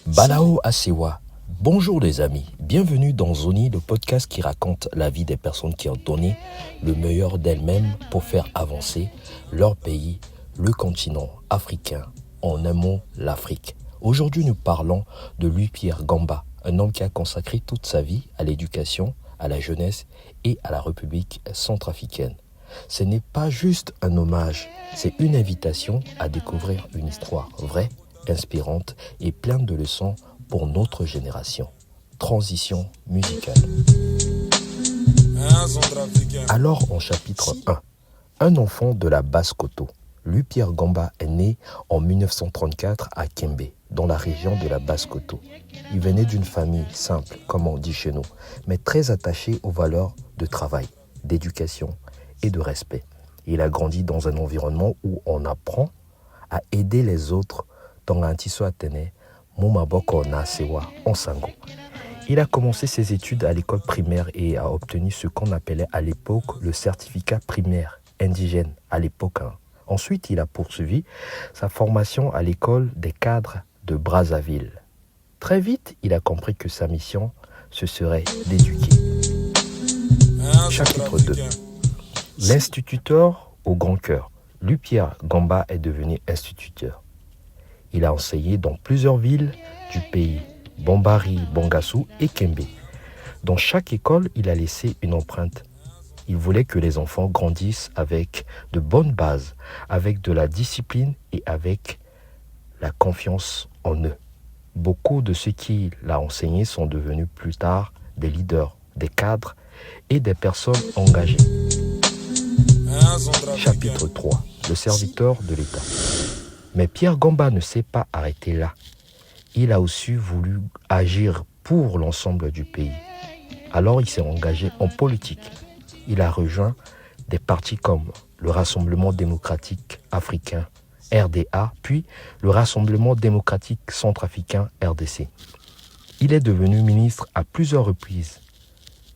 Balao Asewa. Bonjour les amis, bienvenue dans Zoni, le podcast qui raconte la vie des personnes qui ont donné le meilleur d'elles-mêmes pour faire avancer leur pays, le continent africain, en un mot, l'Afrique. Aujourd'hui, nous parlons de Louis-Pierre Gamba, un homme qui a consacré toute sa vie à l'éducation, à la jeunesse et à la République centrafricaine. Ce n'est pas juste un hommage, c'est une invitation à découvrir une histoire vraie, inspirante et pleine de leçons pour notre génération. Transition musicale. Alors en chapitre 1, un enfant de la Basse-Koto. Louis-Pierre Gamba est né en 1934 à Kembe, dans la région de la Basse-Koto. Il venait d'une famille simple, comme on dit chez nous, mais très attachée aux valeurs de travail, d'éducation et de respect. Il a grandi dans un environnement où on apprend à aider les autres dans l'Antiso Atene, Mumaboko na Sewa, en Sango. Il a commencé ses études à l'école primaire et a obtenu ce qu'on appelait à l'époque le certificat primaire indigène à l'époque. Ensuite, il a poursuivi sa formation à l'école des cadres de Brazzaville. Très vite, il a compris que sa mission, ce serait d'éduquer. Chapitre 2. L'instituteur au grand cœur. Louis-Pierre Gamba est devenu instituteur. Il a enseigné dans plusieurs villes du pays, Bambari, Bangassou et Kembe. Dans chaque école, il a laissé une empreinte. Il voulait que les enfants grandissent avec de bonnes bases, avec de la discipline et avec la confiance en eux. Beaucoup de ceux qu'il a enseignés sont devenus plus tard des leaders, des cadres et des personnes engagées. Chapitre 3. Le serviteur de l'État. Mais Pierre Gamba ne s'est pas arrêté là. Il a aussi voulu agir pour l'ensemble du pays. Alors il s'est engagé en politique. Il a rejoint des partis comme le Rassemblement démocratique africain, RDA, puis le Rassemblement démocratique centrafricain, RDC. Il est devenu ministre à plusieurs reprises.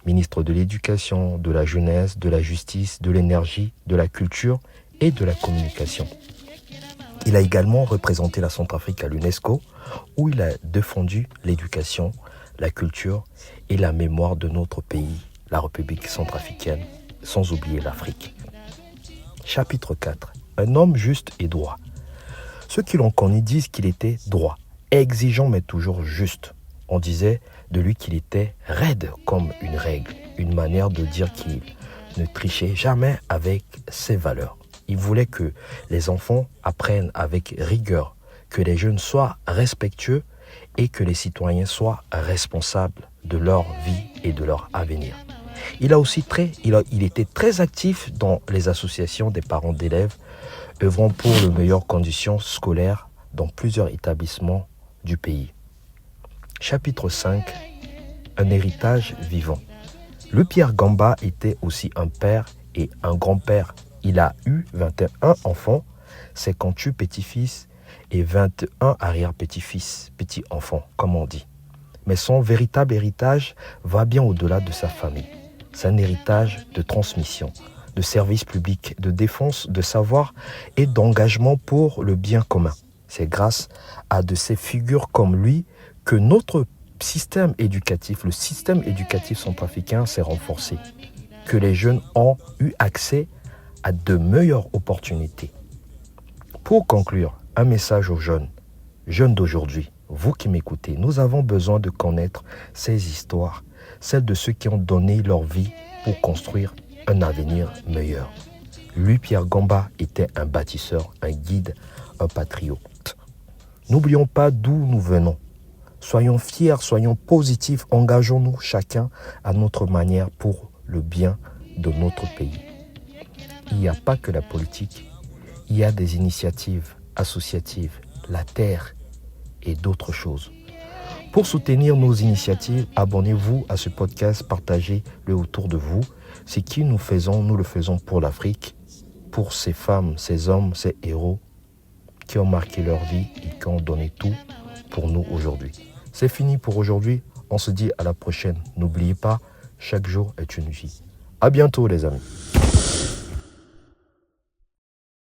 Ministre de l'Éducation, de la Jeunesse, de la Justice, de l'Énergie, de la Culture et de la Communication. Il a également représenté la Centrafrique à l'UNESCO, où il a défendu l'éducation, la culture et la mémoire de notre pays, la République centrafricaine, sans oublier l'Afrique. Chapitre 4. Un homme juste et droit. Ceux qui l'ont connu disent qu'il était droit, exigeant mais toujours juste. On disait de lui qu'il était raide comme une règle, une manière de dire qu'il ne trichait jamais avec ses valeurs. Il voulait que les enfants apprennent avec rigueur, que les jeunes soient respectueux et que les citoyens soient responsables de leur vie et de leur avenir. Il était très actif dans les associations des parents d'élèves, œuvrant pour de meilleures conditions scolaires dans plusieurs établissements du pays. Chapitre 5. Un héritage vivant. Louis-Pierre Gamba était aussi un père et un grand-père. Il a eu 21 enfants, 58 petits-fils et 21 arrière-petits-fils, petits-enfants, comme on dit. Mais son véritable héritage va bien au-delà de sa famille. C'est un héritage de transmission, de service public, de défense, de savoir et d'engagement pour le bien commun. C'est grâce à de ces figures comme lui que notre système éducatif, le système éducatif centrafricain s'est renforcé, que les jeunes ont eu accès à de meilleures opportunités. Pour conclure, un message aux jeunes d'aujourd'hui, vous qui m'écoutez, nous avons besoin de connaître ces histoires, celles de ceux qui ont donné leur vie pour construire un avenir meilleur. Louis-Pierre Gamba était un bâtisseur, un guide, un patriote. N'oublions pas d'où nous venons. Soyons fiers, soyons positifs, engageons-nous chacun à notre manière pour le bien de notre pays. Il n'y a pas que la politique, il y a des initiatives associatives, la terre et d'autres choses. Pour soutenir nos initiatives, abonnez-vous à ce podcast, partagez-le autour de vous. Ce que nous le faisons pour l'Afrique, pour ces femmes, ces hommes, ces héros qui ont marqué leur vie et qui ont donné tout pour nous aujourd'hui. C'est fini pour aujourd'hui, on se dit à la prochaine. N'oubliez pas, chaque jour est une vie. À bientôt les amis.